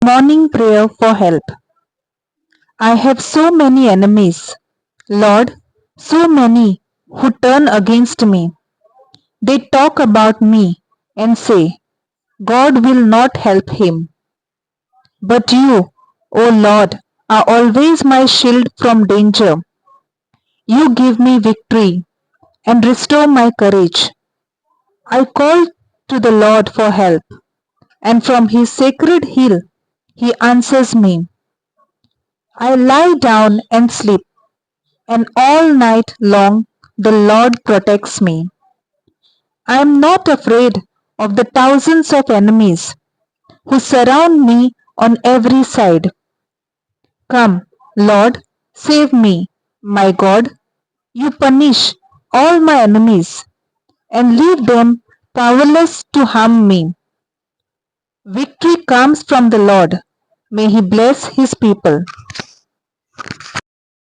Morning prayer for help. I have so many enemies, Lord, so many who turn against me. They talk about me and say, God will not help him. But you, O Lord, are always my shield from danger. You give me victory and restore my courage. I call to the Lord for help, and from his sacred hill he answers me. I lie down and sleep, and all night long the Lord protects me. I am not afraid of the thousands of enemies who surround me on every side. Come, Lord, save me, my God. You punish all my enemies and leave them powerless to harm me. Victory comes from the Lord. May He bless His people.